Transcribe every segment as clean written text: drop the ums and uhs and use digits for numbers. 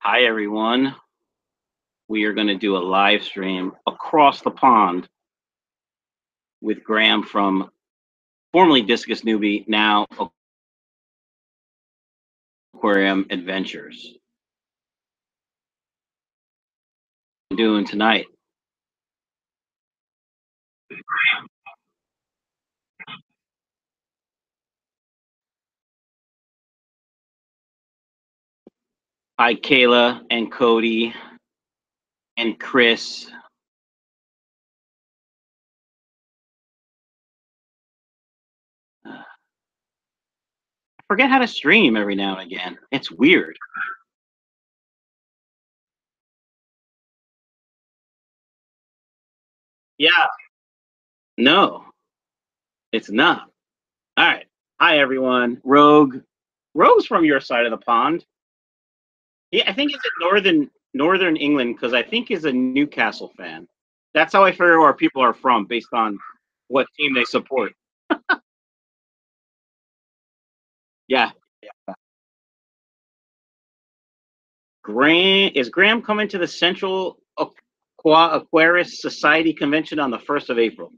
Hi, everyone. We are going to do a live stream across the pond with Graeme from formerly Discus Newbie, now Aquarium Adventures. What are you doing tonight? Hi, Kayla and Cody and Chris. I forget how to stream every now and again. It's weird. Yeah. No, it's not. All right. Hi, everyone. Rogue. Rogue's from your side of the pond. Yeah, I think he's in northern England because I think he's a Newcastle fan. That's how I figure where people are from based on what team they support. Yeah. Graeme coming to the Central Aquarius Society convention on the 1st of April?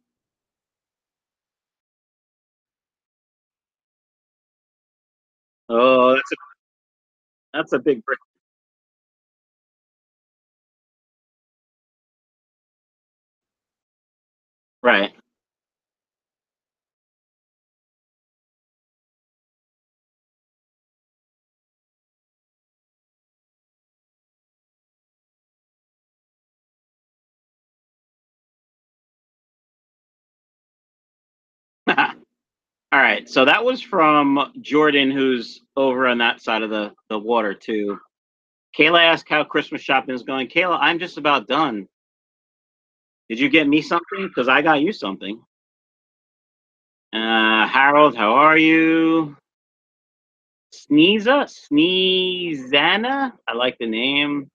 Oh, that's a big break. Right. All right. So that was from Jordan, who's over on that side of the water too. Kayla asked how Christmas shopping is going. Kayla, I'm just about done. Did you get me something? Because I got you something. Harold, how are you? Sneezana? I like the name.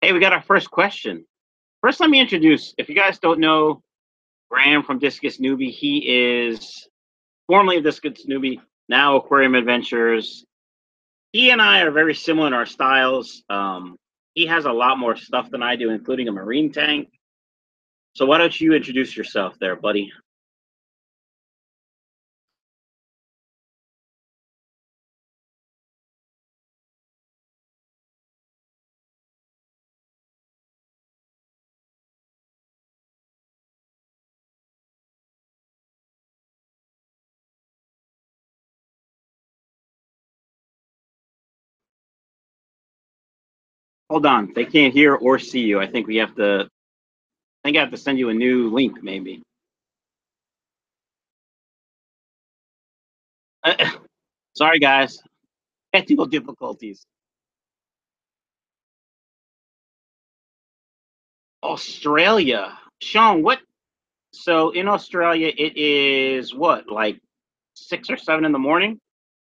Hey, we got our first question. First, let me introduce, if you guys don't know, Graeme from Discus Newbie. He is formerly of Discus Newbie, now Aquarium Adventures. He and I are very similar in our styles. He has a lot more stuff than I do, including a marine tank. So why don't you introduce yourself there, buddy? Hold on, they can't hear or see you. I think I have to send you a new link, maybe. Sorry, guys. Technical difficulties. Australia. Sean, what? So in Australia, it is what, like 6 or 7 in the morning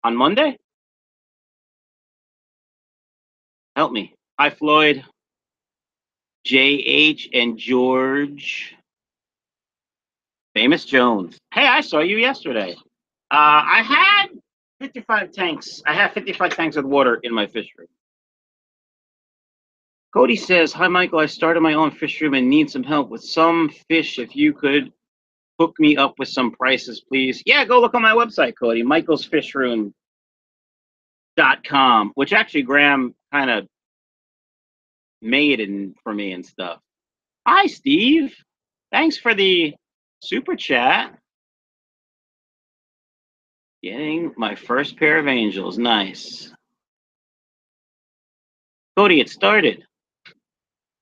on Monday? Help me. Hi, Floyd, JH, and George. Famous Jones. Hey, I saw you yesterday. I had 55 tanks. I have 55 tanks of water in my fish room. Cody says, hi, Michael. I started my own fish room and need some help with some fish. If you could hook me up with some prices, please. Yeah, go look on my website, Cody, michaelsfishroom.com, which actually Graeme kind of made for me and stuff. Hi, Steve. Thanks for the super chat. Getting my first pair of angels. Nice. Cody, it started.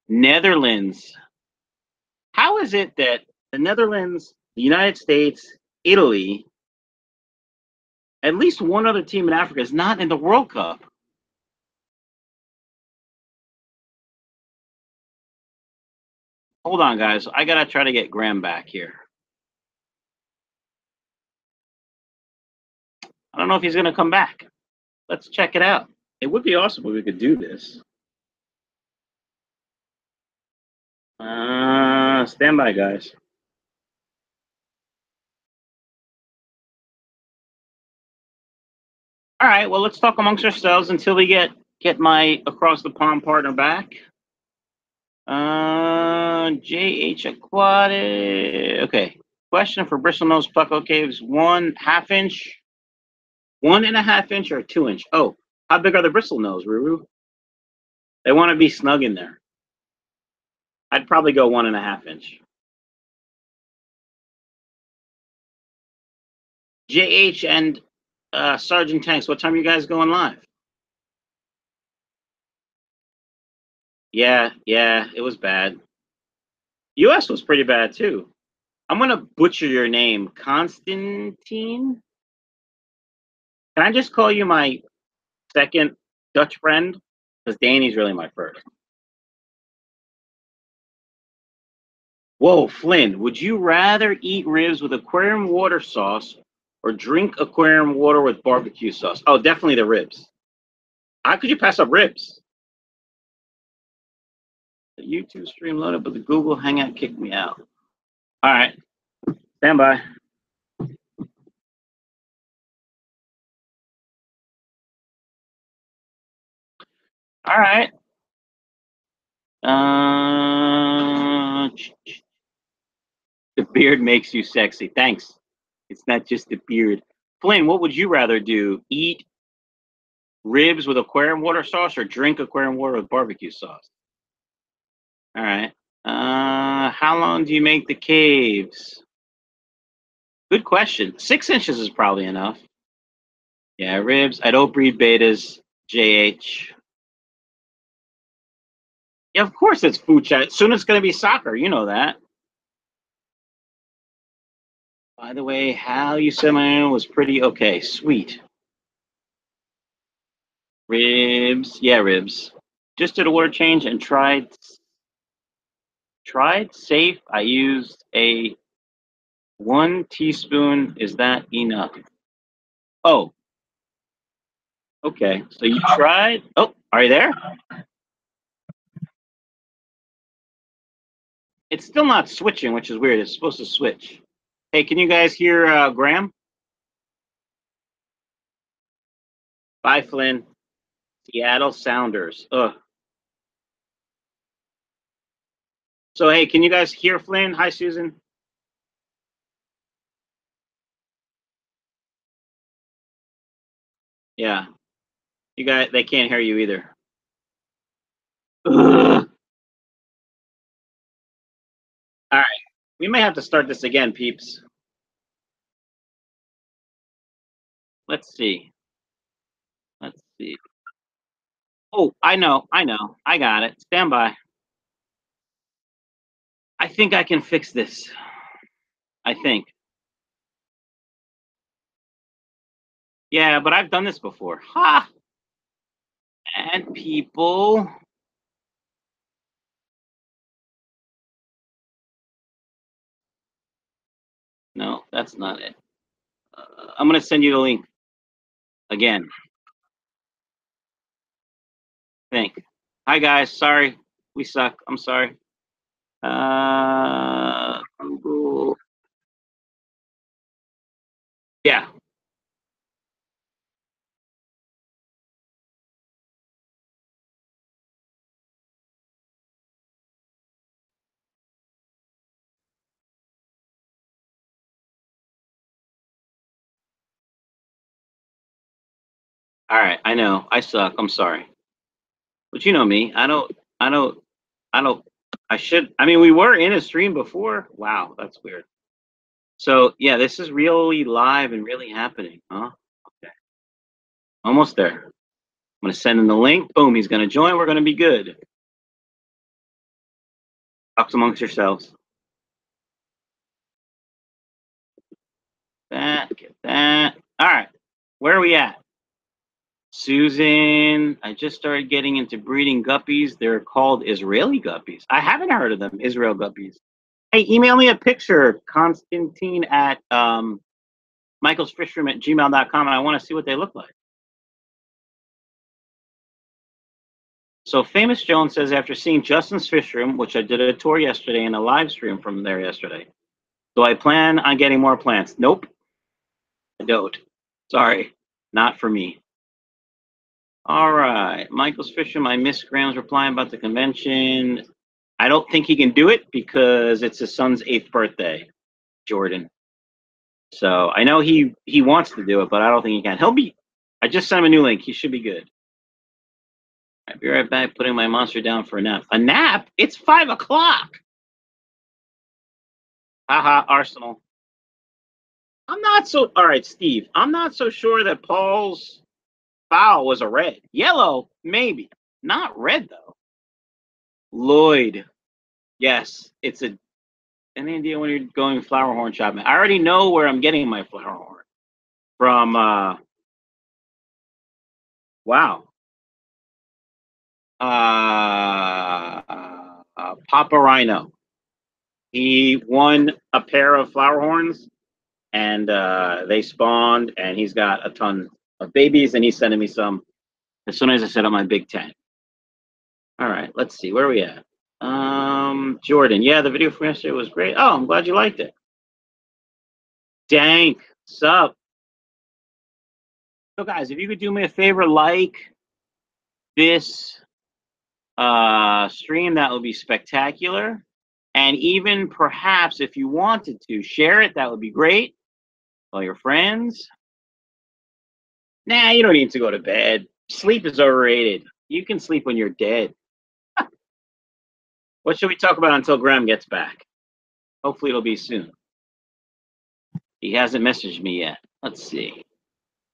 Netherlands. How is it that the Netherlands, the United States, Italy, at least one other team in Africa is not in the World Cup? Hold on, guys. I got to try to get Graeme back here. I don't know if he's going to come back. Let's check it out. It would be awesome if we could do this. Stand by, guys. All right, well, let's talk amongst ourselves until we get get my across the pond partner back. JH Aquatic. Okay. Question for bristlenose pleco caves: 1/2 inch, 1.5 inch, or 2 inch? Oh, how big are the bristlenose, Ruru? They want to be snug in there. I'd probably go 1.5 inch. JH and Sergeant Tanks, what time are you guys going live? Yeah, it was bad. US was pretty bad too. I'm gonna butcher your name, Constantine. Can I just call you my second Dutch friend? Because Danny's really my first. Whoa, Flynn, would you rather eat ribs with aquarium water sauce or drink aquarium water with barbecue sauce? Oh, definitely the ribs. How could you pass up ribs? The YouTube stream loaded, but the Google Hangout kicked me out. All right, stand by. All right. The beard makes you sexy. Thanks. It's not just the beard. Flynn, what would you rather do? Eat ribs with aquarium water sauce or drink aquarium water with barbecue sauce? All right. How long do you make the caves? Good question. 6 inches is probably enough. Yeah, ribs. I don't breed betas. JH. Yeah, of course it's food chat. Soon it's going to be soccer. You know that. By the way, how you said my name was pretty okay. Sweet. Ribs. Yeah, ribs. Just did a water change and tried safe. I used a 1 teaspoon. Is that enough? Oh, okay. So you tried. Oh, are you there? It's still not switching, which is weird. It's supposed to switch. Hey, can you guys hear Graeme? Bye, Flynn. Seattle Sounders. Ugh. So, hey, can you guys hear Flynn? Hi, Susan. Yeah. You guys, they can't hear you either. Ugh. All right. We may have to start this again, peeps. Let's see. Let's see. Oh, I know. I got it. Stand by. I think I can fix this. I think. Yeah, but I've done this before. Ha! And people. No, that's not it. I'm going to send you the link again. Think. Hi, guys. Sorry. We suck. I'm sorry. Google. Yeah. All right. I know. I suck. I'm sorry. But you know me. I don't. I should. I mean, we were in a stream before. Wow, that's weird. So yeah, this is really live and really happening, huh? Okay. Almost there. I'm gonna send him the link. Boom. He's gonna join. We're gonna be good. Talk amongst yourselves. Get that. All right. Where are we at? Susan, I just started getting into breeding guppies. They're called Israeli guppies. I haven't heard of them, Israel guppies. Hey, email me a picture, Constantine at michaelsfishroom@gmail.com, and I want to see what they look like. So Famous Jones says, after seeing Justin's fish room, which I did a tour yesterday and a live stream from there yesterday, do I plan on getting more plants? Nope, I don't. Sorry, not for me. All right. Michael's fishing. I missed Graham's reply about the convention. I don't think he can do it because it's his son's 8th birthday, Jordan. So I know he wants to do it, but I don't think he can. I just sent him a new link. He should be good. I'll be right back putting my monster down for a nap. A nap? It's 5 o'clock. Haha, Arsenal. All right, Steve. I'm not so sure that Paul's foul was a red. Yellow, maybe. Not red, though. Lloyd. Yes, it's any idea when you're going flower horn shopping? I already know where I'm getting my flower horn from. Wow. Papa Rhino. He won a pair of flower horns, and they spawned, and he's got a ton of babies, and he's sending me some as soon as I set up my big tent. All right, let's see. Where are we at? Jordan. Yeah, the video from yesterday was great. Oh, I'm glad you liked it. Dank. Sup? So, guys, if you could do me a favor, like this stream, that would be spectacular. And even perhaps if you wanted to share it, that would be great. All your friends. Nah, you don't need to go to bed. Sleep is overrated. You can sleep when you're dead. What should we talk about until Graeme gets back? Hopefully it'll be soon. He hasn't messaged me yet. Let's see.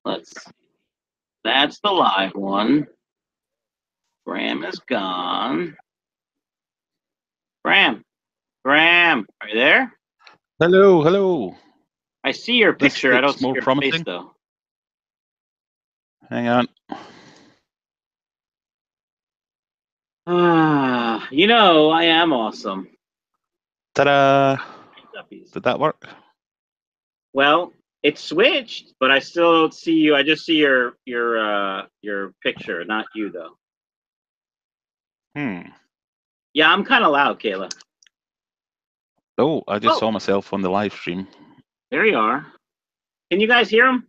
That's the live one. Graeme is gone. Graeme, are you there? Hello. I see your picture. I don't see your face, though. Hang on. You know, I am awesome. Ta-da! Did that work? Well, it switched, but I still don't see you. I just see your picture, not you, though. Yeah, I'm kind of loud, Kayla. Oh, I just saw myself on the live stream. There you are. Can you guys hear him?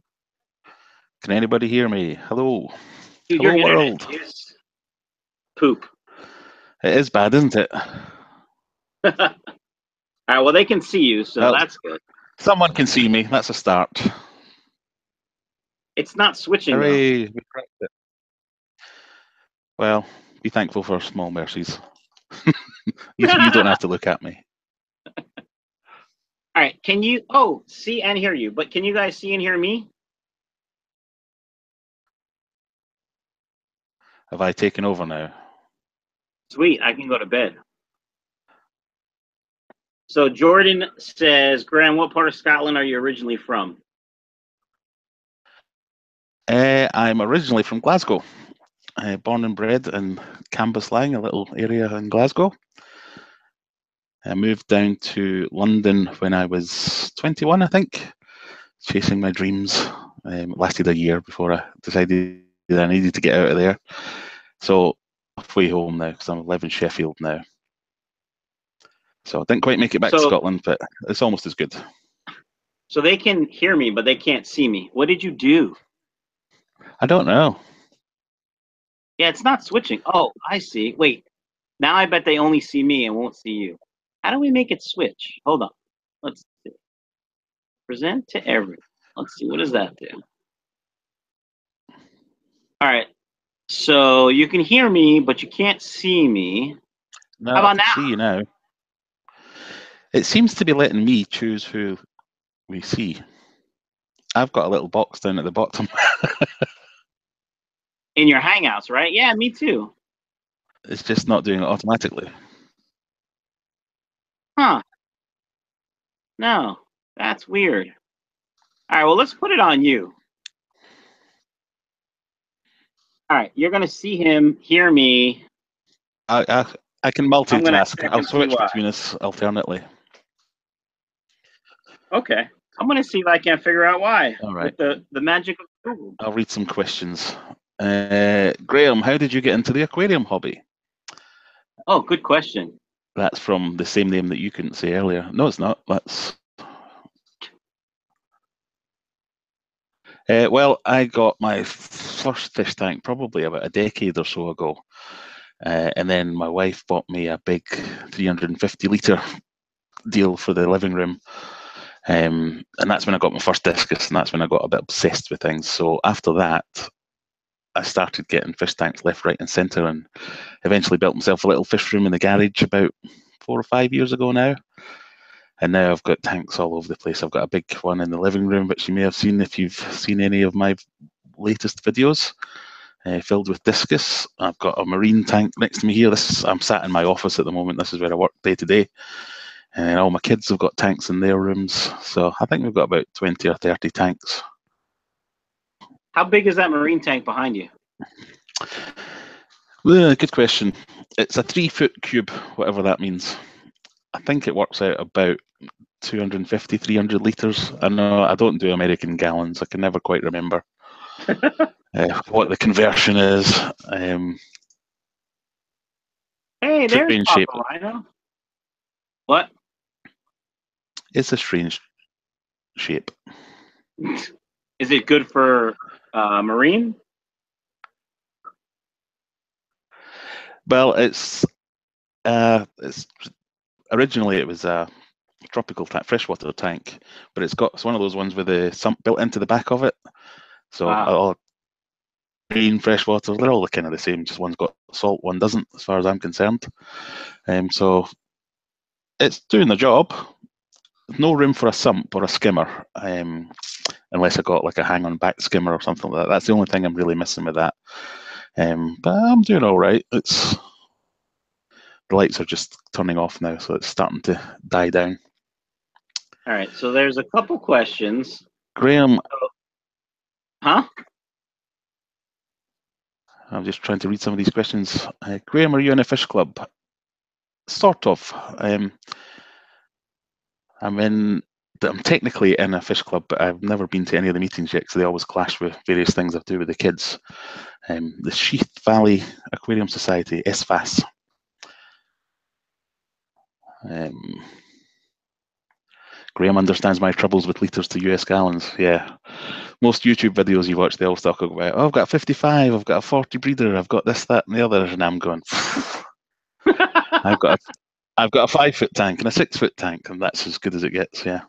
Can anybody hear me? Hello. Dude, Hello, your world. Is poop. It is bad, isn't it? All right, well, they can see you, so that's good. Someone can see me. That's a start. It's not switching, Hooray, though. we cracked it. Well, be thankful for small mercies. you don't have to look at me. All right, can you see and hear you, but can you guys see and hear me? Have I taken over now? Sweet, I can go to bed. So Jordan says, Graeme, what part of Scotland are you originally from? I'm originally from Glasgow. Born and bred in Cambuslang, a little area in Glasgow. I moved down to London when I was 21, I think, chasing my dreams. It lasted a year before I decided that I needed to get out of there. So halfway home now, because I live in Sheffield now. So I didn't quite make it back to Scotland, but it's almost as good. So they can hear me, but they can't see me. What did you do? I don't know. Yeah, it's not switching. Oh, I see. Wait, now I bet they only see me and won't see you. How do we make it switch? Hold on. Let's see. Present to everyone. Let's see. What does that do? All right. So you can hear me, but you can't see me. No, How about I can see you now. It seems to be letting me choose who we see. I've got a little box down at the bottom. In your Hangouts, right? Yeah, me too. It's just not doing it automatically. Huh. No, that's weird. All right, well, let's put it on you. All right, you're going to see him, hear me. I can multitask. I'll switch between us alternately. Okay. I'm going to see if I can figure out why. All right. With the magic of Google. I'll read some questions. Graeme, how did you get into the aquarium hobby? Oh, good question. That's from the same name that you couldn't say earlier. No, it's not. That's... well, I got my first fish tank probably about a decade or so ago. And then my wife bought me a big 350-litre deal for the living room. And that's when I got my first discus, and that's when I got a bit obsessed with things. So after that, I started getting fish tanks left, right, and centre, and eventually built myself a little fish room in the garage about 4 or 5 years ago now. And now I've got tanks all over the place. I've got a big one in the living room, which you may have seen if you've seen any of my latest videos, filled with discus. I've got a marine tank next to me here. I'm sat in my office at the moment. This is where I work day to day. And all my kids have got tanks in their rooms. So I think we've got about 20 or 30 tanks. How big is that marine tank behind you? Well, good question. It's a 3-foot cube, whatever that means. I think it works out about 250, 300 litres. I know I don't do American gallons. I can never quite remember what the conversion is. Hey, there's Strange Papa shape. Rhino. What? It's a strange shape. Is it good for marine? Well, it's originally it was a tropical freshwater tank, but it's one of those ones with a sump built into the back of it. So all marine, freshwater, they're all kind of the same. Just one's got salt, one doesn't, as far as I'm concerned. So it's doing the job. No room for a sump or a skimmer, unless I got like a hang-on back skimmer or something like that. That's the only thing I'm really missing with that. But I'm doing all right. The lights are just turning off now, so it's starting to die down. All right, so there's a couple questions. Graeme. Huh? I'm just trying to read some of these questions. Graeme, are you in a fish club? Sort of. I'm technically in a fish club, but I've never been to any of the meetings yet because they always clash with various things I do with the kids. The Sheath Valley Aquarium Society, SVAS. Graeme understands my troubles with litres to US gallons. Yeah. Most YouTube videos you watch, they all talk about, oh, I've got a 55, I've got a 40 breeder, I've got this, that, and the other. And I'm going, I've got a 5-foot tank and a 6-foot tank, and that's as good as it gets, yeah.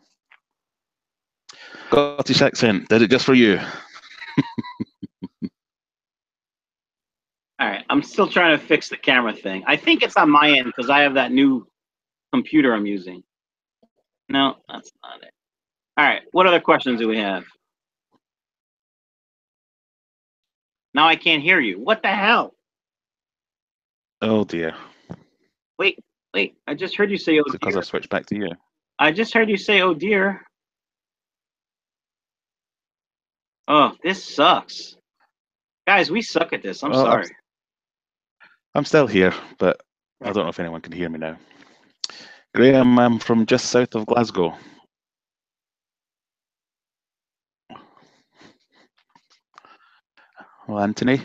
Scottish accent, did it just for you. All right, I'm still trying to fix the camera thing. I think it's on my end because I have that new computer I'm using. No, that's not it. All right, what other questions do we have? Now I can't hear you. What the hell? Oh dear. Wait, I just heard you say, oh dear. Because I switched back to you. I just heard you say, oh dear. Oh, this sucks. Guys, we suck at this. I'm sorry. I'm still here, but I don't know if anyone can hear me now. Graeme, I'm from just south of Glasgow. Well, Anthony.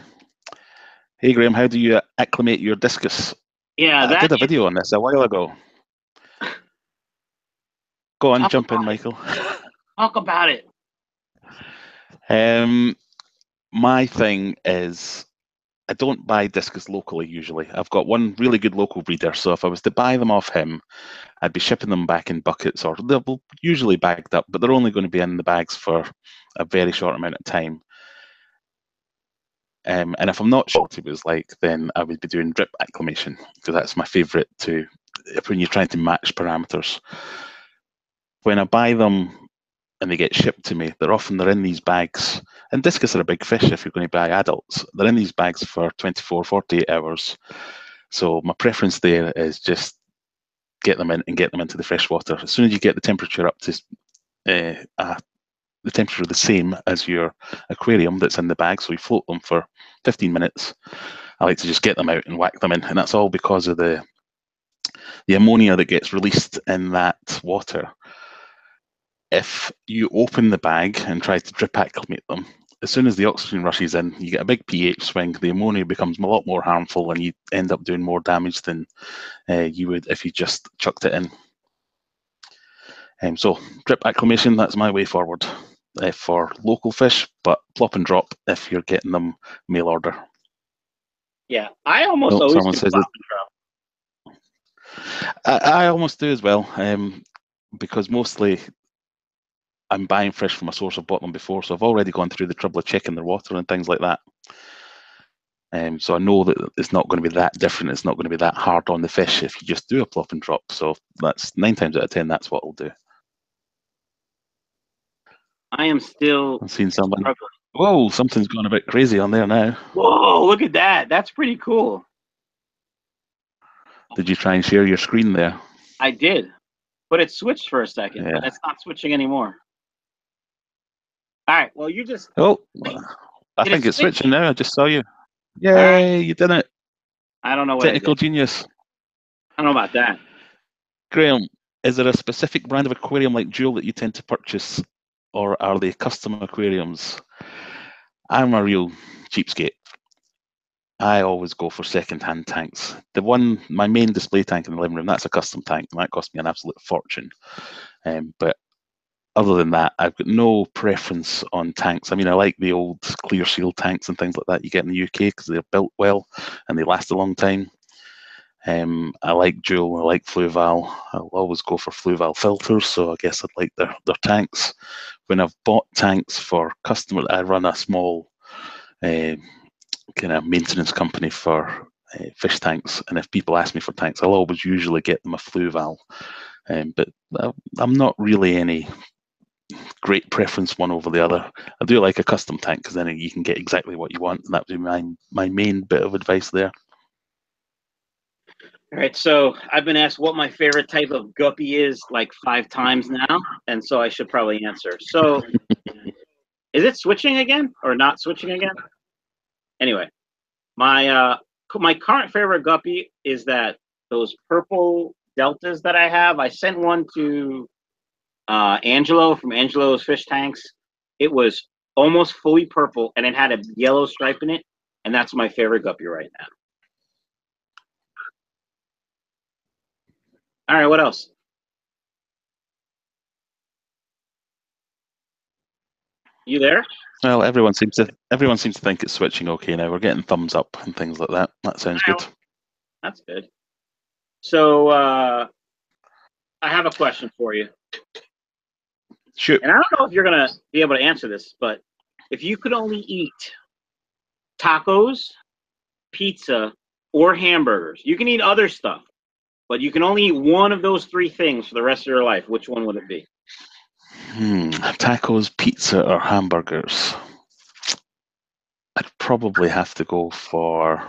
Hey, Graeme, how do you acclimate your discus? Yeah, I did a video on this a while ago. Go on, jump in, Michael. Talk about it. My thing is, I don't buy discus locally usually. I've got one really good local breeder, so if I was to buy them off him, I'd be shipping them back in buckets, or they're usually bagged up, but they're only going to be in the bags for a very short amount of time. And if I'm not sure what it was like, then I would be doing drip acclimation, because that's my favourite when you're trying to match parameters. When I buy them and they get shipped to me, they're in these bags. And discus are a big fish if you're going to buy adults. They're in these bags for 24, 48 hours. So my preference there is just get them in and get them into the fresh water. As soon as you get the temperature up to the temperature the same as your aquarium that's in the bag, so you float them for 15 minutes, I like to just get them out and whack them in. And that's all because of the ammonia that gets released in that water. If you open the bag and try to drip acclimate them, as soon as the oxygen rushes in, you get a big pH swing. The ammonia becomes a lot more harmful, and you end up doing more damage than you would if you just chucked it in. So drip acclimation, that's my way forward. for local fish, but plop and drop if you're getting them mail order. Yeah, I almost Oh, always someone do says plop that. and drop. I almost do as well, because mostly I'm buying fish from a source I've bought them before, so I've already gone through the trouble of checking their water and things like that. So I know that it's not going to be that different. It's not going to be that hard on the fish if you just do a plop and drop. So that's 9 times out of 10. That's what I'll do. I am still I've seen someone. struggling. Whoa, something's gone a bit crazy on there now. Whoa, look at that. That's pretty cool. Did you try and share your screen there? I did, but it switched for a second, Yeah. but it's not switching anymore. All right, well, you just... Oh, I Did think it it's switch? switching now. I just saw you. Yay, right. you did it. I don't know what Technical I did. genius. I don't know about that. Graeme, is there a specific brand of aquarium like Jewel that you tend to purchase, or are they custom aquariums? I'm a real cheapskate. I always go for second-hand tanks. My main display tank in the living room, that's a custom tank. That cost me an absolute fortune. But other than that, I've got no preference on tanks. I mean, I like the old clear seal tanks and things like that you get in the UK because they're built well and they last a long time. I like Jewel, I like Fluval. I'll always go for Fluval filters, so I guess I'd like their tanks. When I've bought tanks for customers, I run a small kind of maintenance company for fish tanks, and if people ask me for tanks, I'll always usually get them a Fluval. But I'm not really any great preference one over the other. I do like a custom tank because then you can get exactly what you want, and that would be my main bit of advice there. All right, so I've been asked what my favorite type of guppy is like 5 times now, and so I should probably answer. So, is it switching again or not switching again? Anyway, my current favorite guppy is those purple deltas that I have. I sent one to Angelo from Angelo's Fish Tanks. It was almost fully purple, and it had a yellow stripe in it, and that's my favorite guppy right now. All right, what else? You there? Well, everyone seems to think it's switching okay now. We're getting thumbs up and things like that. That sounds good. That's good. So I have a question for you. Shoot. And I don't know if you're gonna be able to answer this, but if you could only eat tacos, pizza, or hamburgers, you can eat other stuff, but you can only eat one of those 3 things for the rest of your life. Which one would it be? Tacos, pizza, or hamburgers? I'd probably have to go for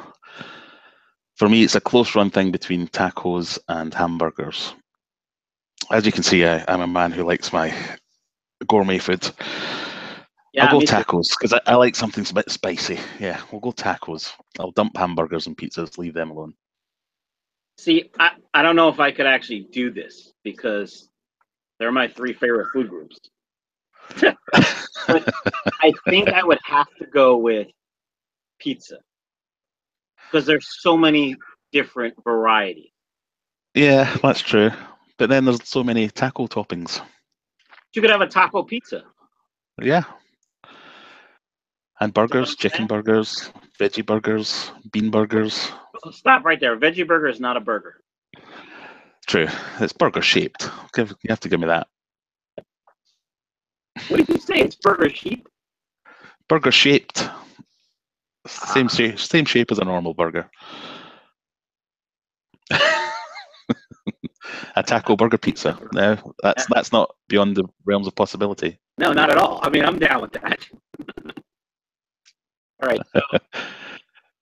me, it's a close run thing between tacos and hamburgers. As you can see, I'm a man who likes my gourmet food. Yeah, I'll go tacos because I like something a bit spicy. Yeah, we'll go tacos. I'll dump hamburgers and pizzas, leave them alone. See, I don't know if I could actually do this because they're my 3 favorite food groups. But I think I would have to go with pizza because there's so many different varieties. Yeah, that's true. But then there's so many taco toppings. You could have a taco pizza. Yeah. And burgers, chicken burgers, veggie burgers, bean burgers. Stop right there. Veggie burger is not a burger. True. It's burger shaped. You have to give me that. What did you say? It's burger shaped? Burger shaped. Same shape as a normal burger. A taco burger pizza. No, that's not beyond the realms of possibility. No, not at all. I mean, I'm down with that. All right. So,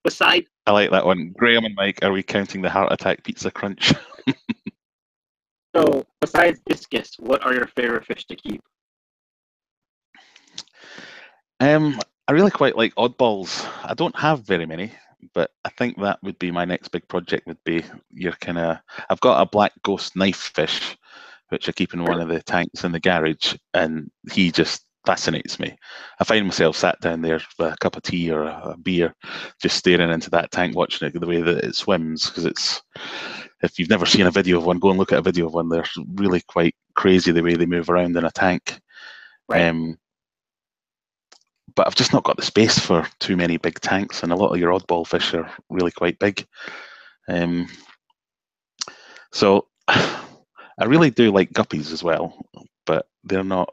besides, I like that one. Graeme and Mike, are we counting the heart attack pizza crunch? So, besides Discus, what are your favorite fish to keep? I really quite like oddballs. I don't have very many, but I think that would be my next big project. Would be I've got a black ghost knife fish, which I keep in one of the tanks in the garage, and he just fascinates me. I find myself sat down there with a cup of tea or a beer, just staring into that tank, watching it the way that it swims. Because if you've never seen a video of one, go and look at a video of one. They're really quite crazy the way they move around in a tank. Right. but I've just not got the space for too many big tanks, and a lot of your oddball fish are really quite big. So I really do like guppies as well, but they're not.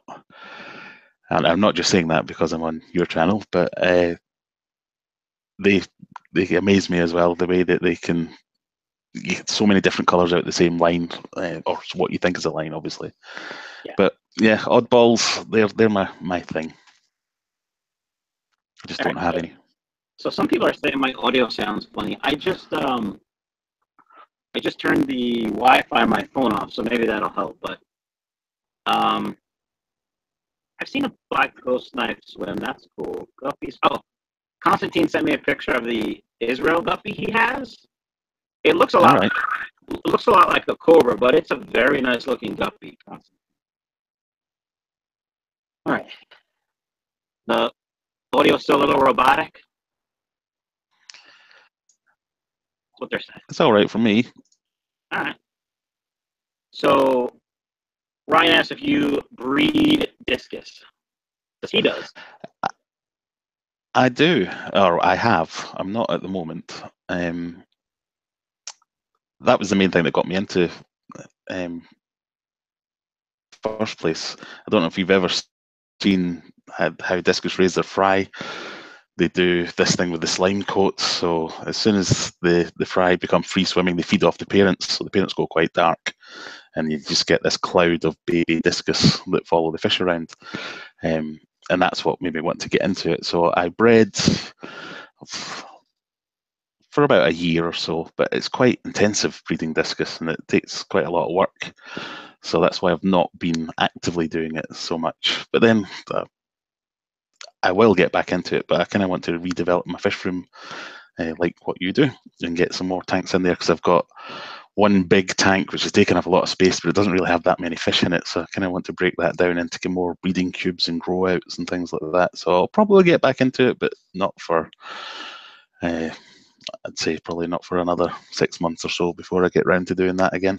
And I'm not just saying that because I'm on your channel, but they amaze me as well, the way that they can get so many different colours out the same line, or what you think is a line, obviously. Yeah. But yeah, oddballs, they're my thing. I just don't have any. So some people are saying my audio sounds funny. I just turned the Wi-Fi on my phone off, so maybe that'll help. But I've seen a black ghost snipe swim. That's cool. Guppies. Oh, Constantine sent me a picture of the Israel guppy he has. It looks a lot. Right. It looks a lot like a cobra, but it's a very nice looking guppy. All right. The audio's still a little robotic. That's what they're saying. It's all right for me. All right. So Ryan asks if you breed discus. Because he does. I do, or I have. I'm not at the moment. That was the main thing that got me into first place. I don't know if you've ever seen how discus raise their fry. They do this thing with the slime coats. So as soon as the fry become free swimming, they feed off the parents. So the parents go quite dark, and you just get this cloud of baby discus that follow the fish around. And that's what made me want to get into it. So I bred for about a year or so, but it's quite intensive breeding discus, and it takes quite a lot of work. So that's why I've not been actively doing it so much. But then I will get back into it, but I kind of want to redevelop my fish room like what you do, and get some more tanks in there, because I've got one big tank which is taking up a lot of space, but it doesn't really have that many fish in it. So I kind of want to break that down into more breeding cubes and grow outs and things like that. So I'll probably get back into it, but not for, I'd say probably not for another 6 months or so before I get round to doing that again.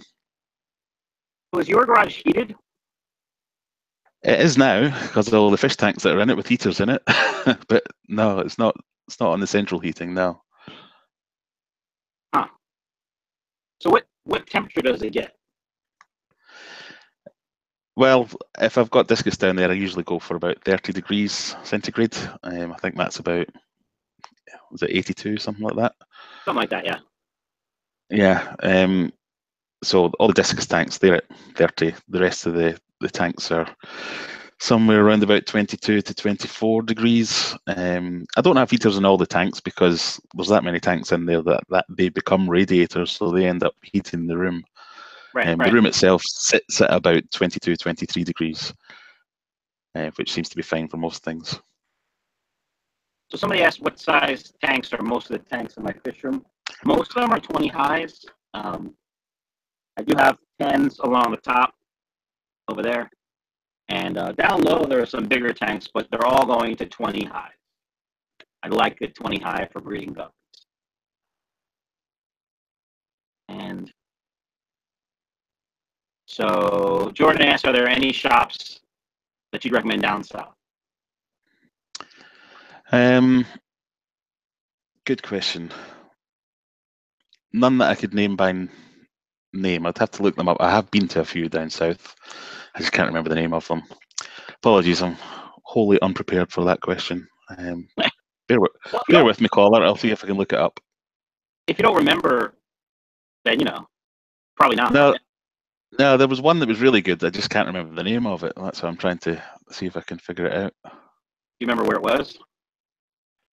Was your garage heated? It is now, because of all the fish tanks that are in it with heaters in it. But no, it's not. It's not on the central heating now. Huh. So what temperature does it get? Well, if I've got discus down there, I usually go for about 30 degrees centigrade. I think that's about, was it 82, something like that? Something like that, yeah. Yeah. So all the discus tanks, they're at 30. The rest of the tanks are somewhere around about 22 to 24 degrees. I don't have heaters in all the tanks because there's that many tanks in there that they become radiators, so they end up heating the room. Right. The room itself sits at about 22, 23 degrees, which seems to be fine for most things. So somebody asked what size tanks are most of the tanks in my fish room. Most of them are 20 highs. I do have 10s along the top over there. And down low, there are some bigger tanks, but they're all going to 20 highs. I'd like the 20 high for breeding guppies. And so Jordan asked, are there any shops that you'd recommend down south? Good question. None that I could name by name. I'd have to look them up. I have been to a few down south. I just can't remember the name of them. Apologies, I'm wholly unprepared for that question. Bear with me, caller. I'll see if I can look it up. If you don't remember, then, probably not. No, there was one that was really good. I just can't remember the name of it. That's why I'm trying to see if I can figure it out. Do you remember where it was?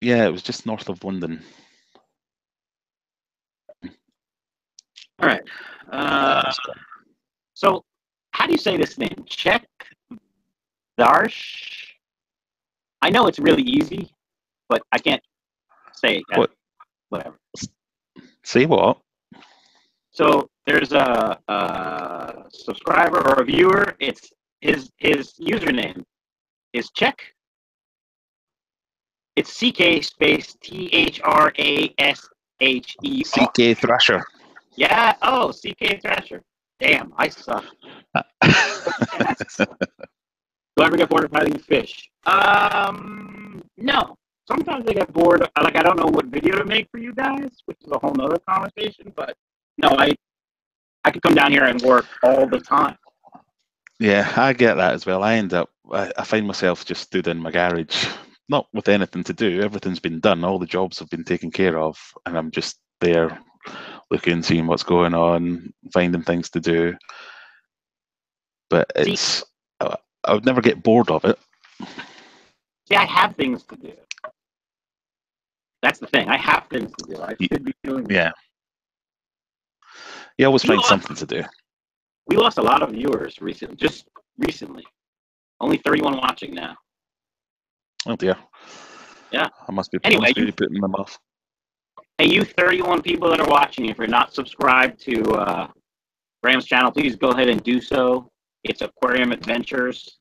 Yeah, it was just north of London. All right. So, how do you say this name? Czech Darsh? I know it's really easy, but I can't say it. What? Whatever. Say what? So there's a subscriber or a viewer. It's his username is Czech. It's CK space THRASHE. CK Thrasher. Yeah. Oh, CK Thrasher. Damn, I suck. Do I ever get bored of fighting fish? No. Sometimes I get bored. Like, I don't know what video to make for you guys, which is a whole nother conversation. But no, I could come down here and work all the time. Yeah, I get that as well. I find myself just stood in my garage, not with anything to do. Everything's been done. All the jobs have been taken care of, and I'm just there looking, seeing what's going on, finding things to do. But I would never get bored of it. See, I have things to do. That's the thing. I have things to do. I should be doing Yeah. You always find something to do. We lost a lot of viewers just recently. Only 31 watching now. Oh dear. Yeah. I must be putting them off. Hey, you 31 people that are watching, if you're not subscribed to Graham's channel, please go ahead and do so. It's Aquarium Adventures.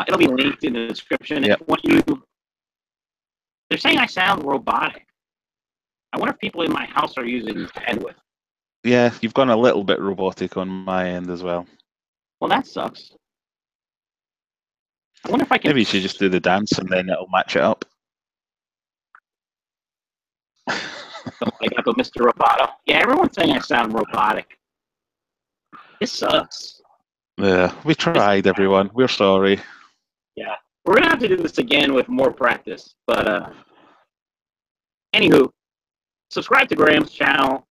It'll be linked in the description. Yep. They're saying I sound robotic. I wonder if people in my house are using bandwidth. Yeah, you've gone a little bit robotic on my end as well. Well, that sucks. I wonder if I can... Maybe you should just do the dance and then it'll match it up. Like Mr. Roboto. Yeah, everyone's saying I sound robotic. This sucks. Yeah, we tried, everyone. We're sorry. Yeah, we're going to have to do this again with more practice. But, anywho, subscribe to Graham's channel.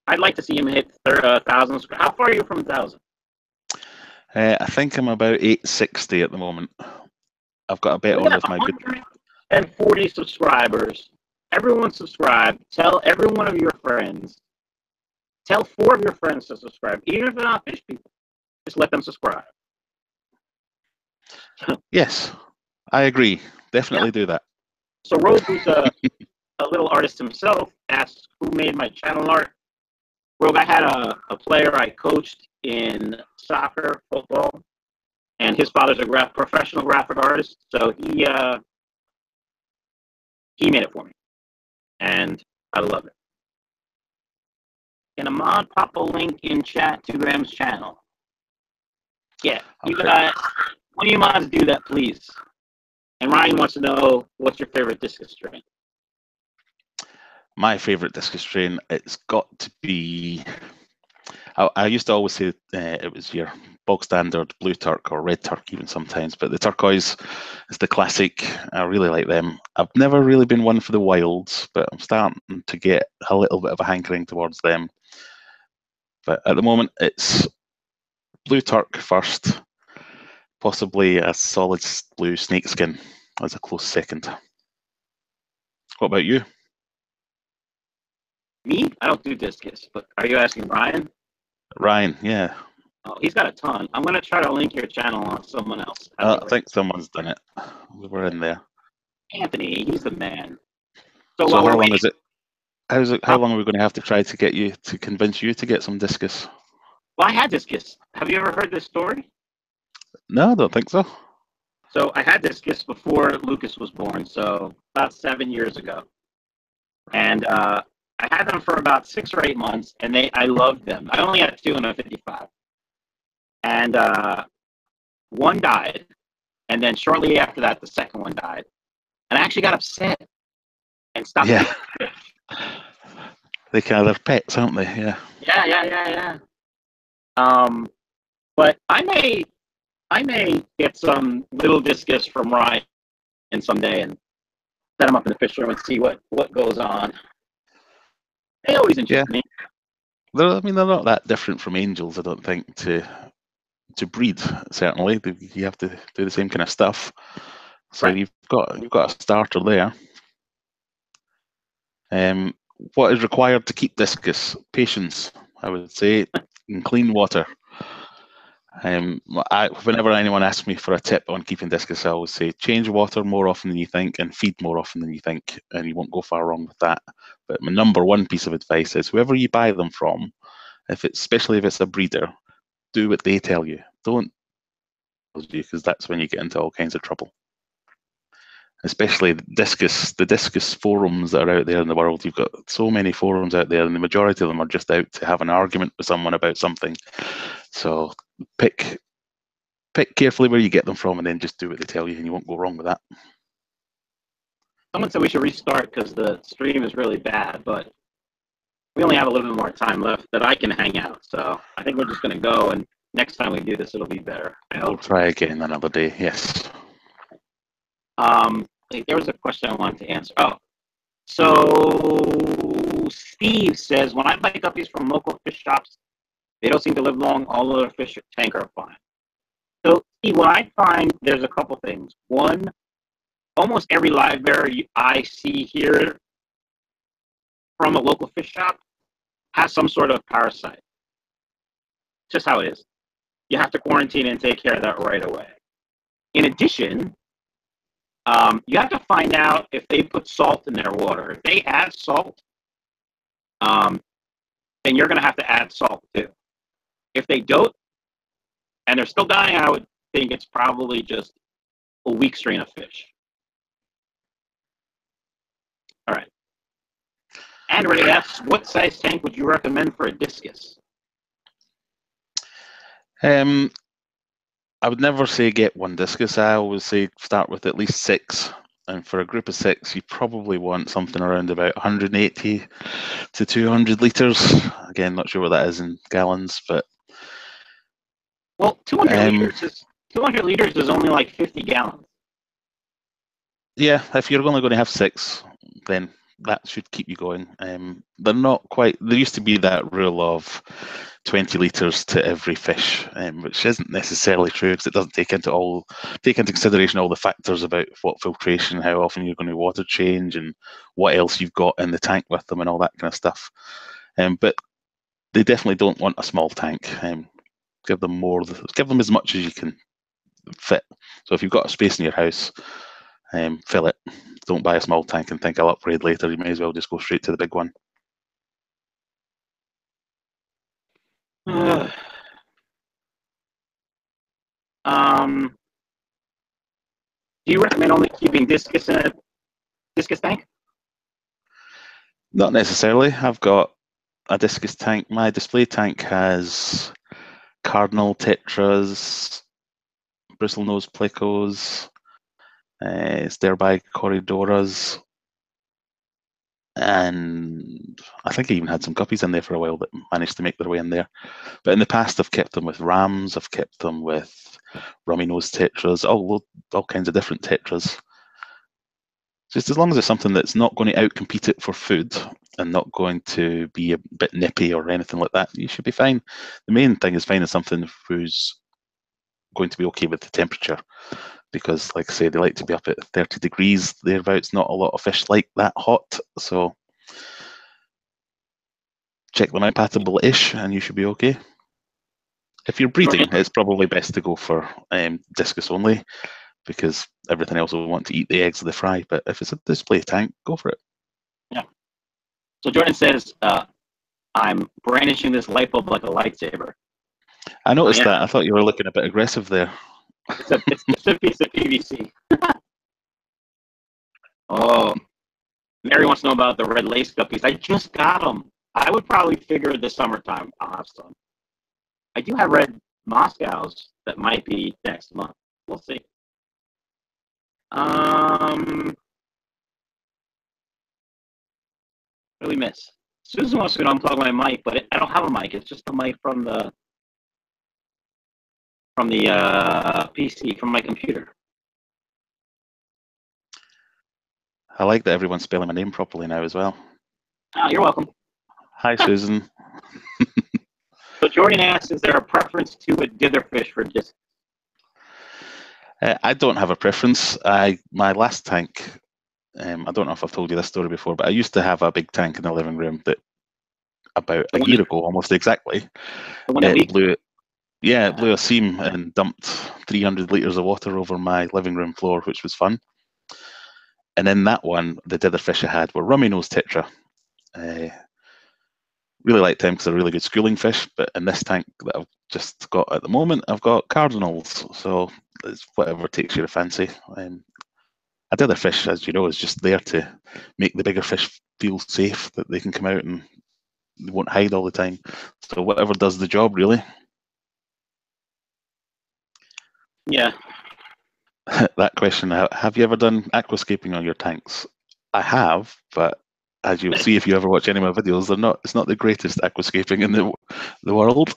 I'd like to see him hit 1,000. How far are you from 1,000? I think I'm about 860 at the moment. I've got a bet on with my good... 140 subscribers. Everyone subscribe. Tell every one of your friends. Tell 4 of your friends to subscribe, even if they're not fish people. Just let them subscribe. Yes, I agree. Definitely do that. So Rose, who's a little artist himself, asked who made my channel art. Rogue, I had a player I coached in soccer, football, and his father's a professional graphic artist, so he made it for me, and I love it. Can a mod pop a link in chat to Graham's channel? Yeah, you got. One of you mods do that, please. And Ryan wants to know, what's your favorite Discus strain? My favorite Discus strain, it's got to be... I used to always say it was your bog standard blue Turk or red Turk even sometimes, but the turquoise is the classic. I really like them. I've never really been one for the wilds, but I'm starting to get a little bit of a hankering towards them. But at the moment, it's blue Turk first, possibly a solid blue snakeskin as a close second. What about you? Me? I don't do Discus, but are you asking Ryan? Ryan, yeah. Oh, he's got a ton. I'm going to try to link your channel on someone else. I think someone's done it. We were in there. Anthony, he's the man. So how long is it? How long are we going to have to try to get you to convince you to get some Discus? Well, I had Discus. Have you ever heard this story? No, I don't think so. So I had Discus before Lucas was born, so about 7 years ago. And I had them for about 6 or 8 months, and I loved them. I only had 2 in a 55. And one died, and then shortly after that, the second one died. And I actually got upset and stopped. Yeah. They kind of their pets, aren't they? Yeah. Yeah. But I may get some little Discus from Ryan someday and set them up in the fish room and see what goes on. They always interest me. They're not that different from angels, I don't think, to breed. Certainly, you have to do the same kind of stuff. So right. you've got a starter there. What is required to keep Discus? Patience, I would say, and clean water. Whenever anyone asks me for a tip on keeping Discus, I always say change water more often than you think and feed more often than you think, and you won't go far wrong with that. But my number one piece of advice is whoever you buy them from, especially if it's a breeder, do what they tell you. Don't because that's when you get into all kinds of trouble. Especially the Discus forums that are out there in the world. You've got so many forums out there, and the majority of them are just out to have an argument with someone about something. So pick carefully where you get them from, and then just do what they tell you, and you won't go wrong with that. Someone said we should restart because the stream is really bad, but we only have a little bit more time left that I can hang out. So I think we're just going to go, and next time we do this, it'll be better. I'll try again another day, yes. There was a question I wanted to answer. Oh, so Steve says, when I buy guppies from local fish shops, they don't seem to live long. All of the fish tank are fine. So, Steve, what I find, there's a couple things. One, almost every live bear I see here from a local fish shop has some sort of parasite. Just how it is. You have to quarantine and take care of that right away. In addition, you have to find out if they put salt in their water. If they add salt, then you're going to have to add salt too. If they don't, and they're still dying, I would think it's probably just a weak strain of fish. All right. Andrew asks, what size tank would you recommend for a discus? I would never say get one discus. I always say start with at least 6. And for a group of 6, you probably want something around about 180 to 200 litres. Again, not sure what that is in gallons, but... Well, 200 liters is only like 50 gallons. Yeah, if you're only going to have 6, then that should keep you going. They're not quite... There used to be that rule of 20 litres to every fish, which isn't necessarily true because it doesn't take into consideration all the factors about what filtration, how often you're going to water change, and what else you've got in the tank with them, and all that kind of stuff. But they definitely don't want a small tank. Give them more. Give them as much as you can fit. So if you've got a space in your house, fill it. Don't buy a small tank and think I'll upgrade later. You may as well just go straight to the big one. Do you recommend only keeping discus in a discus tank? Not necessarily. I've got a discus tank. My display tank has cardinal tetras, bristlenose plecos, Sterbai corridoras, and I think I even had some guppies in there for a while that managed to make their way in there. But in the past, I've kept them with rams, I've kept them with rummy nose tetras, all kinds of different tetras. Just as long as it's something that's not going to outcompete it for food and not going to be a bit nippy or anything like that, you should be fine. The main thing is finding something who's going to be okay with the temperature, because like I say, they like to be up at 30 degrees thereabouts. Not a lot of fish like that hot, so check them out compatible-ish and you should be okay. If you're breeding, it's probably best to go for discus only, because everything else will want to eat the eggs of the fry. But if it's a display tank, go for it. Yeah. So Jordan says, I'm brandishing this light bulb like a lightsaber. I noticed that. I thought you were looking a bit aggressive there. It's a piece of PVC. Oh, Mary wants to know about the red lace guppies. I just got them. I would probably figure this summertime I'll have some. I do have red Moscows that might be next month. We'll see. What do we miss? Susan wants to unplug my mic, but I don't have a mic. It's just a mic from the PC, from my computer. I like that everyone's spelling my name properly now as well. Oh, you're welcome. Hi, Susan. So Jordan asks, is there a preference to a ditherfish for discus? I don't have a preference. My last tank, I don't know if I've told you this story before, but I used to have a big tank in the living room that about a year ago, almost exactly, it blew a seam and dumped 300 litres of water over my living room floor, which was fun. And in that one, the ditherfish I had were rummy nose tetra. Really like them because they're really good schooling fish, but in this tank that I've just got at the moment, I've got cardinals, so it's whatever takes your fancy. A ditherfish, as you know, is just there to make the bigger fish feel safe, that they can come out and they won't hide all the time. So whatever does the job, really. Yeah. That question, have you ever done aquascaping on your tanks? I have, but as you'll see if you ever watch any of my videos, they're not. It's not the greatest aquascaping in the world.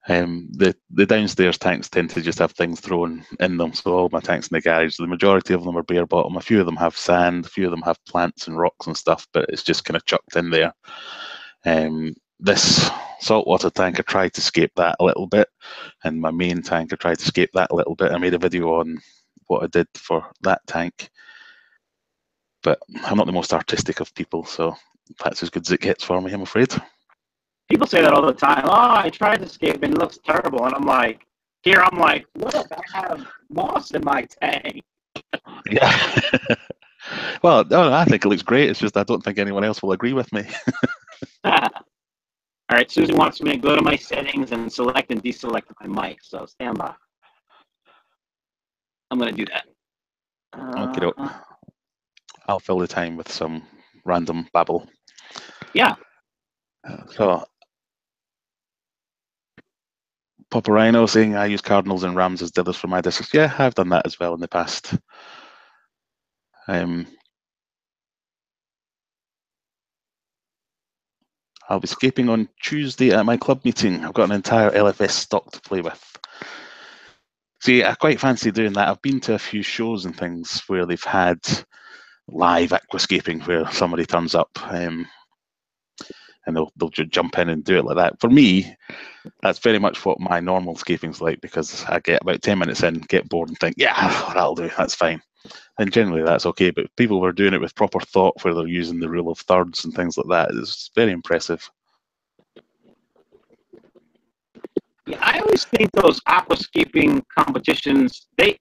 The downstairs tanks tend to just have things thrown in them. So all my tanks in the garage, the majority of them are bare bottom. A few of them have sand, a few of them have plants and rocks and stuff, but it's just kind of chucked in there. This saltwater tank, I tried to scape that a little bit, and my main tank, I tried to scape that a little bit. I made a video on what I did for that tank, but I'm not the most artistic of people, so that's as good as it gets for me, I'm afraid. People say that all the time. Oh, I tried to scape and it looks terrible. And I'm like, look, I have moss in my tank. Yeah. Well, no, I think it looks great. It's just I don't think anyone else will agree with me. All right, Susan wants me to go to my settings and select and deselect my mic. So stand by. I'm going to do that. Okay, I'll fill the time with some random babble. Yeah. So, Papa Rhino saying I use cardinals and rams as dithers for my discs. Yeah, I've done that as well in the past. I'll be scaping on Tuesday at my club meeting. I've got an entire LFS stock to play with. See, I quite fancy doing that. I've been to a few shows and things where they've had live aquascaping where somebody turns up and they'll just jump in and do it like that. For me, that's very much what my normal scaping's like, because I get about 10 minutes in, get bored and think, yeah, that'll do, that's fine. And generally that's okay, but people who are doing it with proper thought where they're using the rule of thirds and things like that is very impressive. Yeah, I always think those aquascaping competitions, they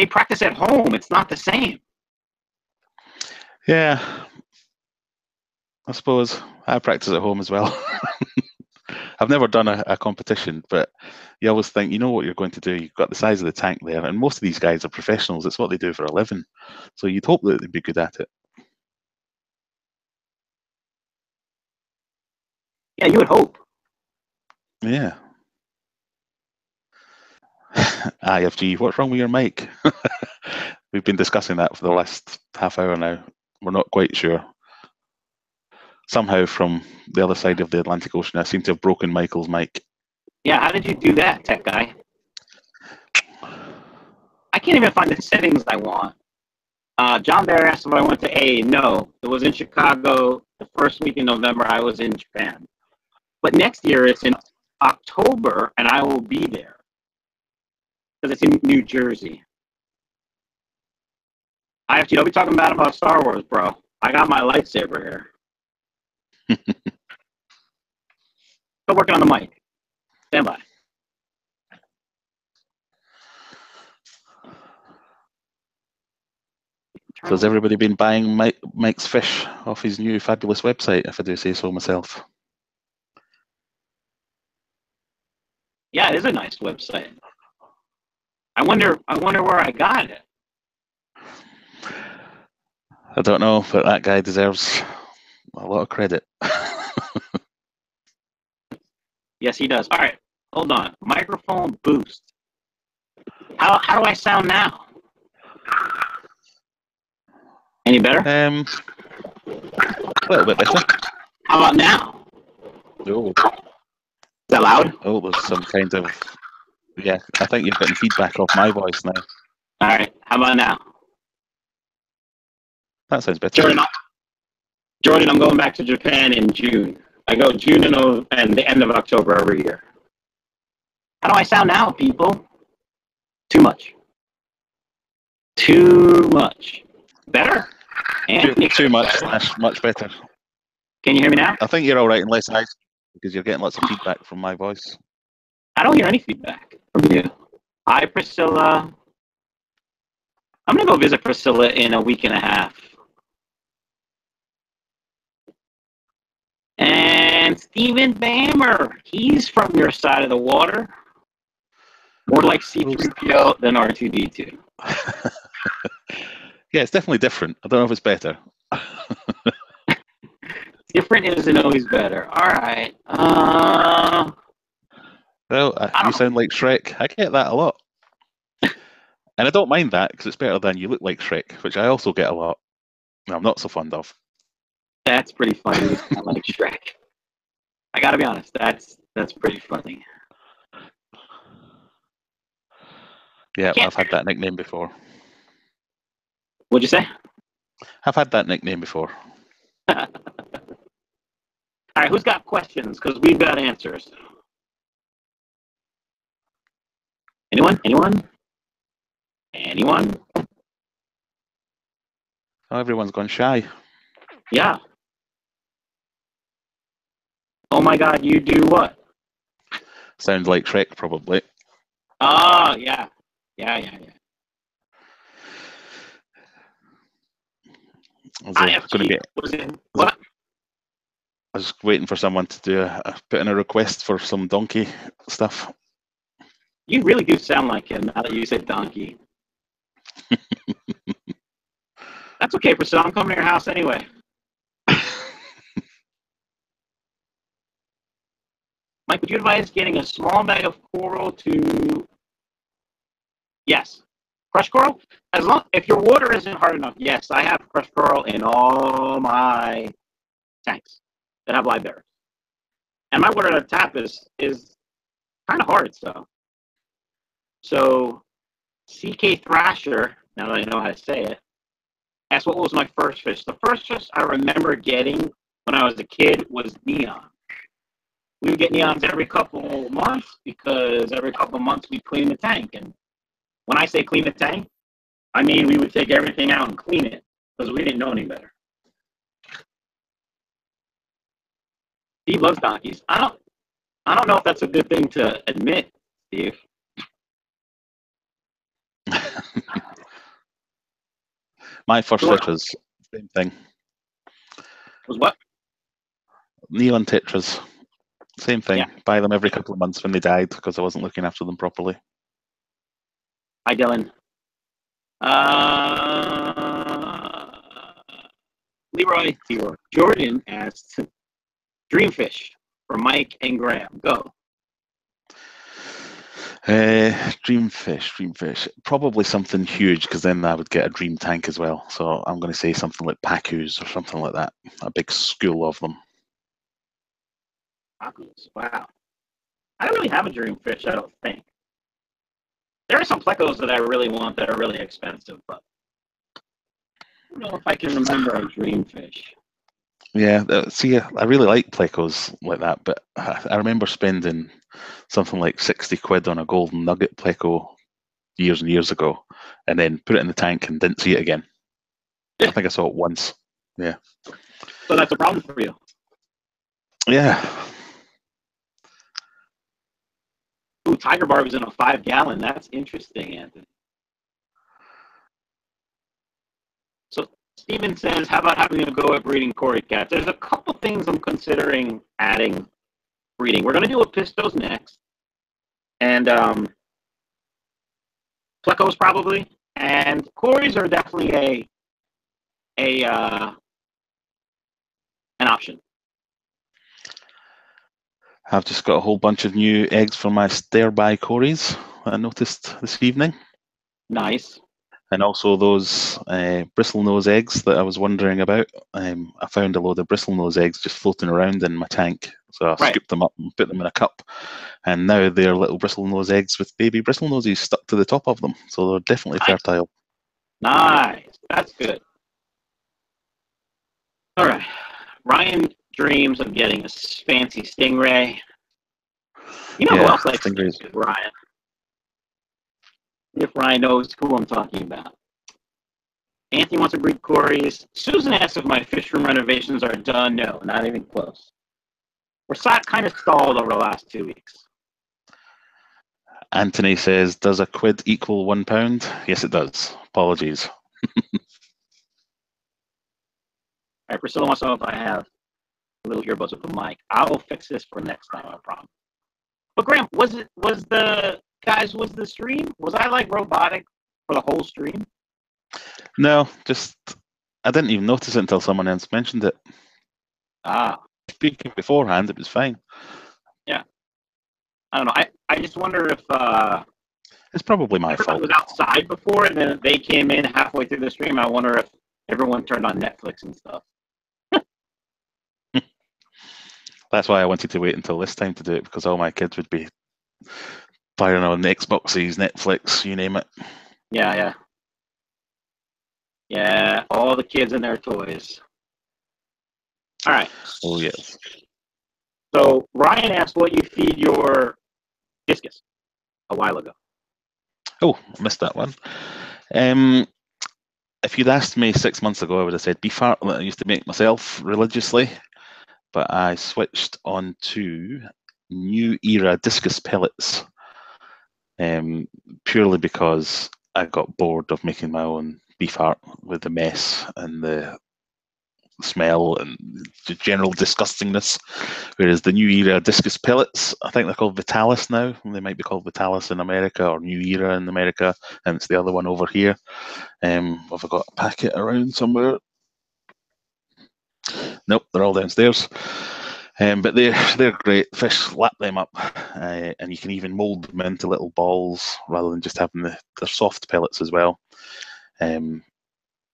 practice at home. It's not the same. Yeah, I suppose I practice at home as well. I've never done a competition, but you always think, you know what you're going to do. You've got the size of the tank there, and most of these guys are professionals. It's what they do for a living. So you'd hope that they'd be good at it. Yeah, you would hope. Yeah. IFG, what's wrong with your mic? We've been discussing that for the last half hour now. We're not quite sure. Somehow from the other side of the Atlantic Ocean, I seem to have broken Michael's mic. Yeah, how did you do that, tech guy? I can't even find the settings I want. John Bear asked if I went to A. No, it was in Chicago. The first week in November, I was in Japan. But next year, it's in October, and I will be there. Because it's in New Jersey. Don't be talking bad about Star Wars, bro. I got my lightsaber here. Still working on the mic. Stand by. So has everybody been buying Mike's fish off his new fabulous website, if I do say so myself? Yeah, it is a nice website. I wonder where I got it. I don't know, but that guy deserves a lot of credit. Yes, he does. All right, hold on. Microphone boost. How do I sound now? Any better? A little bit better. How about now? Oh. Is that loud? Oh, there's some kind of... Yeah, I think you're getting feedback off my voice now. All right, how about now? That sounds better. Jordan, I'm going back to Japan in June. I go June and the end of October every year. How do I sound now, people? Too much. Too much. Better? Too much. Much better. Can you hear me now? I think you're all right unless I... because you're getting lots of feedback from my voice. I don't hear any feedback from you. Hi, Priscilla. I'm going to go visit Priscilla in a week and a half. And Stephen Bammer, he's from your side of the water. More like C-3PO than R2-D2. Yeah, it's definitely different. I don't know if it's better. Different isn't always better. All right. Well, you sound like Shrek. I get that a lot. And I don't mind that because it's better than you look like Shrek, which I also get a lot. I'm not so fond of. That's pretty funny. You sound like Shrek. I gotta be honest. That's pretty funny. Yeah, I've had that nickname before. What'd you say? I've had that nickname before. All right, who's got questions? Because we've got answers. Anyone? Oh, everyone's gone shy. Yeah. Oh my God, you do what? Sounds like Shrek, probably. Oh, yeah. Yeah. What? I was waiting for someone to put in a request for some donkey stuff. You really do sound like him now that you said donkey. That's okay, Priscilla. I'm coming to your house anyway. Mike, would you advise getting a small bag of coral to... Yes. Crushed coral? If your water isn't hard enough, yes, I have crushed coral in all my tanks that have live bearers. And my water at the tap is kind of hard, So CK Thrasher, now that I know how to say it, asked what was my first fish. The first fish I remember getting when I was a kid was neon. We would get neons every couple months because every couple months we clean the tank. And when I say clean the tank, I mean we would take everything out and clean it because we didn't know any better. Steve loves donkeys. I don't know if that's a good thing to admit, Steve. My first fish was the same thing. Was what? Neon tetras. Same thing. Yeah. Buy them every couple of months when they died because I wasn't looking after them properly. Hi, Dylan. Leroy Jordan asked Dreamfish for Mike and Graeme. Go. Dreamfish. Probably something huge because then I would get a dream tank as well. So I'm going to say something like Pacus or something like that. A big school of them. Pacus. Wow. I don't really have a Dreamfish, I don't think. There are some plecos that I really want that are really expensive, but I don't know if I can remember a Dreamfish. Yeah, see, I really like plecos like that, but I remember spending something like 60 quid on a golden nugget pleco years and years ago, and then put it in the tank and didn't see it again. Yeah. I think I saw it once. Yeah. So that's a problem for you. Yeah. Ooh, Tiger Barb is in a 5-gallon. That's interesting, Anthony. So Steven says, how about having a go at breeding Cory cats? There's a couple things I'm considering adding breeding. We're going to do a Pistos next. And plecos probably. And Corys are definitely an option. I've just got a whole bunch of new eggs for my stare-by Corys I noticed this evening. Nice. And also those bristlenose eggs that I was wondering about. I found a load of bristlenose eggs just floating around in my tank. So I scooped them up and put them in a cup. And now they're little bristlenose eggs with baby bristlenoses stuck to the top of them. So they're definitely fertile. Nice. That's good. All right. Ryan dreams of getting a fancy stingray. You know who else likes stingrays? Ryan. If Ryan knows who I'm talking about. Anthony wants to breed Corys. Susan asks if my fish room renovations are done. No, not even close. We're kind of stalled over the last 2 weeks. Anthony says, does a quid equal £1? Yes, it does. Apologies. All right, Priscilla wants to know if I have a little earbuds with the mic. I will fix this for next time, I promise. But Graeme, was the stream? Was I like robotic for the whole stream? No, just I didn't even notice it until someone else mentioned it. Speaking beforehand, it was fine. Yeah. I don't know. I just wonder if it's probably my fault. I was outside before, and then they came in halfway through the stream. I wonder if everyone turned on Netflix and stuff. That's why I wanted to wait until this time to do it, because all my kids would be firing on the Xboxes, Netflix, you name it. Yeah. Yeah, all the kids and their toys. All right. Oh, yes. So Ryan asked what you feed your Discus a while ago. Oh, I missed that one. If you'd asked me 6 months ago, I would have said beef heart that I used to make myself religiously, but I switched on to new era Discus pellets, purely because I got bored of making my own beef heart with the mess and the smell and the general disgustingness. Whereas the new era Discus pellets, I think they're called Vitalis now. They might be called Vitalis in America or New Era in America, and it's the other one over here. Have I got a packet around somewhere? Nope, they're all downstairs. But they're great. Fish lap them up, and you can even mould them into little balls rather than just having they're soft pellets as well. And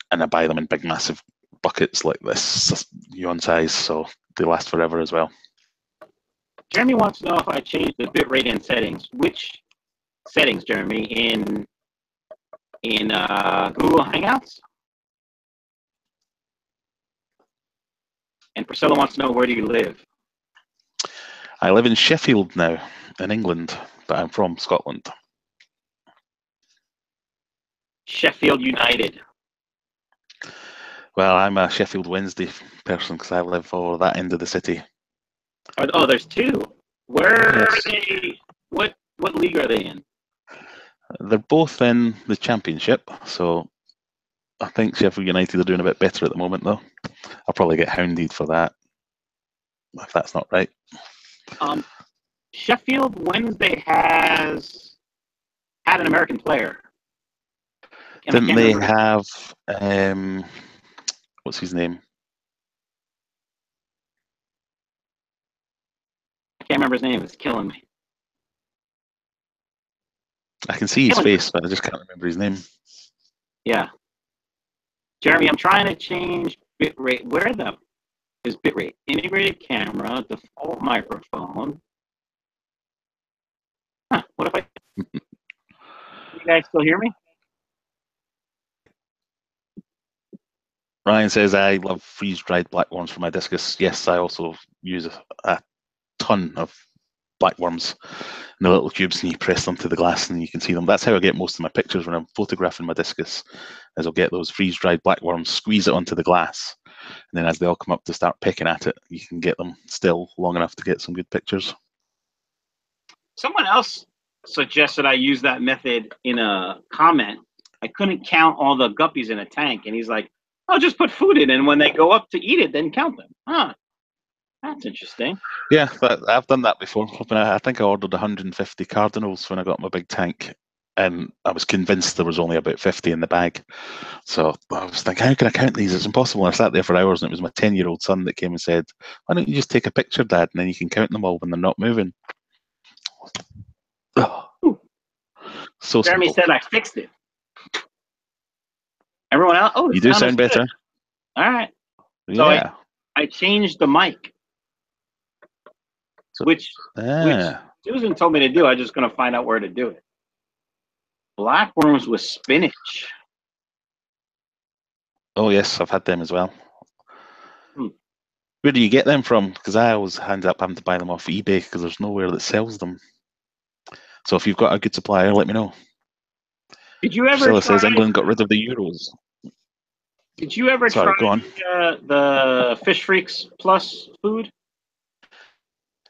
I buy them in big, massive buckets like this, yuan size, so they last forever as well. Jeremy wants to know if I changed the bitrate in settings. Which settings, Jeremy? In Google Hangouts? And Priscilla wants to know, where do you live? I live in Sheffield now, in England, but I'm from Scotland. Sheffield United. Well, I'm a Sheffield Wednesday person because I live over that end of the city. Oh, there's two. Where are they? What league are they in? They're both in the Championship, so I think Sheffield United are doing a bit better at the moment, though. I'll probably get hounded for that, if that's not right. Sheffield Wednesday has had an American player. Didn't they have what's his name? I can't remember his name. It's killing me. I can see his face, but I just can't remember his name. Yeah. Jeremy, I'm trying to change bitrate. Where is bitrate? Integrated camera, default microphone. Huh, what if I... You guys still hear me? Ryan says, I love freeze-dried blackworms for my discus. Yes, I also use a ton of blackworms in the little cubes, and you press them to the glass and you can see them. That's how I get most of my pictures when I'm photographing my discus, is I'll get those freeze-dried blackworms, squeeze it onto the glass, and then as they all come up to start pecking at it, you can get them still long enough to get some good pictures. Someone else suggested I use that method in a comment. I couldn't count all the guppies in a tank, and he's like, "I'll just put food in, and when they go up to eat it, then count them." Huh? That's interesting. Yeah, I've done that before. I think I ordered 150 cardinals when I got my big tank, and I was convinced there was only about 50 in the bag. So I was thinking, how can I count these? It's impossible. And I sat there for hours, and it was my 10-year-old son that came and said, "Why don't you just take a picture, Dad, and then you can count them all when they're not moving?" Oh, so Jeremy simple. said I fixed it. Everyone else? Oh, You do sound better. All right. Yeah. So I changed the mic, which Susan told me to do. I'm just going to find out where to do it. Blackworms with spinach. Oh, yes, I've had them as well. Where do you get them from? Because I always end up having to buy them off eBay because there's nowhere that sells them. So if you've got a good supplier, let me know. Did you ever Priscilla says England got rid of the Euros. Did you ever try the Fish Freaks Plus food?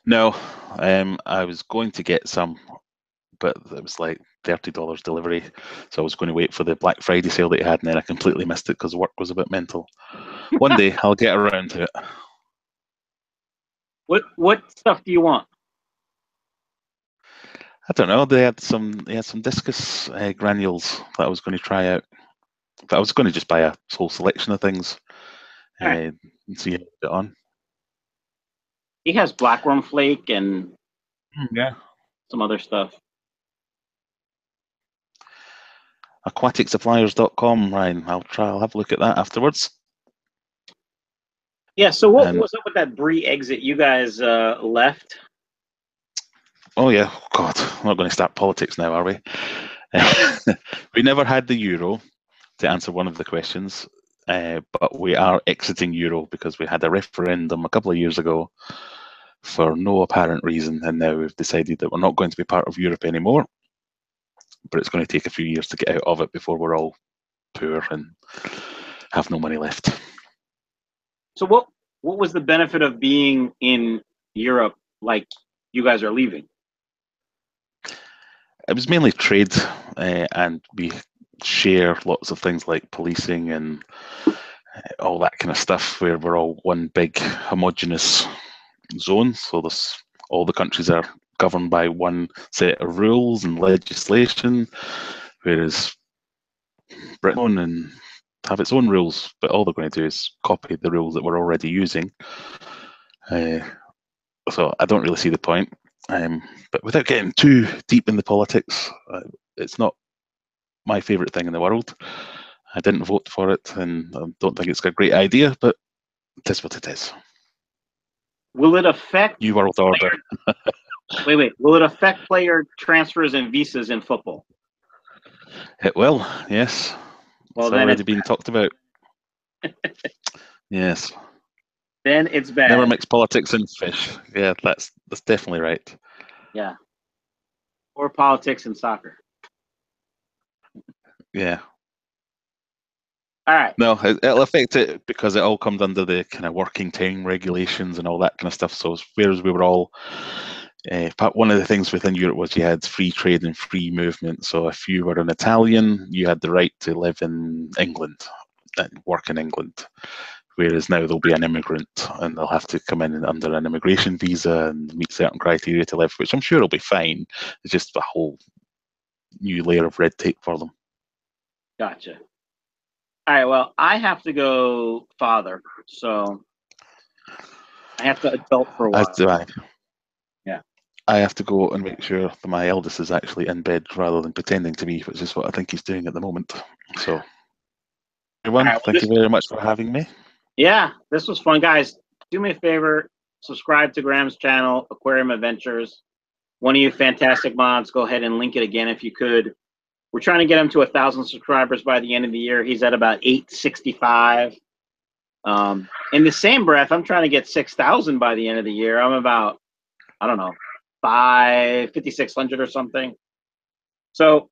No, I was going to get some, but it was like $30 delivery. So I was going to wait for the Black Friday sale that you had, and then I completely missed it because work was a bit mental. One day I'll get around to it. What stuff do you want? I don't know. They had some discus granules that I was going to try out. But I was going to just buy a whole selection of things and see how it get on. He has blackworm flake and yeah, some other stuff. aquaticsuppliers.com, Ryan. I'll have a look at that afterwards. Yeah, so what was up with that Brie exit? You guys left? Oh yeah, God, we're not going to start politics now, are we? We never had the euro, to answer one of the questions, but we are exiting euro because we had a referendum a couple of years ago for no apparent reason, and now we've decided that we're not going to be part of Europe anymore, but it's going to take a few years to get out of it before we're all poor and have no money left. So what was the benefit of being in Europe, like you guys are leaving? It was mainly trade, and we share lots of things like policing and all that kind of stuff, where we're all one big homogenous zone. So all the countries are governed by one set of rules and legislation, whereas Britain and have its own rules, but all they're going to do is copy the rules that we're already using. So I don't really see the point. But without getting too deep in the politics, it's not my favourite thing in the world. I didn't vote for it, and I don't think it's a great idea, but it is what it is. Will it affect New world order? Wait. Will it affect player transfers and visas in football? It will, yes. Well, it's then already been talked about. Yes. Then it's bad. Never mix politics and fish. Yeah, that's definitely right. Yeah. Or politics and soccer. Yeah. All right. No, it'll affect it because it all comes under the kind of working time regulations and all that kind of stuff. So whereas we were all, one of the things within Europe was you had free trade and free movement. So if you were an Italian, you had the right to live in England and work in England. Whereas now they'll be an immigrant and they'll have to come in under an immigration visa and meet certain criteria to live, which I'm sure will be fine. It's just a whole new layer of red tape for them. Gotcha. All right, well, I have to go father, so I have to adult for a while. As do I. Yeah. I have to go and make sure that my eldest is actually in bed rather than pretending to be, which is what I think he's doing at the moment. So, everyone, right, well, thank you very much for having me. Yeah, this was fun. Guys, do me a favor, subscribe to Graham's channel, Aquarium Adventures. One of you fantastic mods, go ahead and link it again if you could. We're trying to get him to 1,000 subscribers by the end of the year. He's at about 865. In the same breath, I'm trying to get 6,000 by the end of the year. I'm about, I don't know, 5,600 or something. So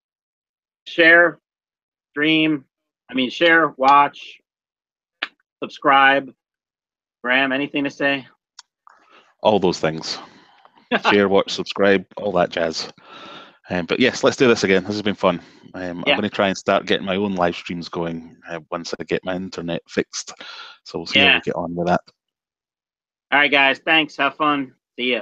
share, watch, subscribe. Graeme, anything to say? All those things. Share, watch, subscribe, all that jazz. But yes, let's do this again. This has been fun. I'm going to try and start getting my own live streams going once I get my internet fixed. So we'll see how we get on with that. All right, guys. Thanks. Have fun. See ya.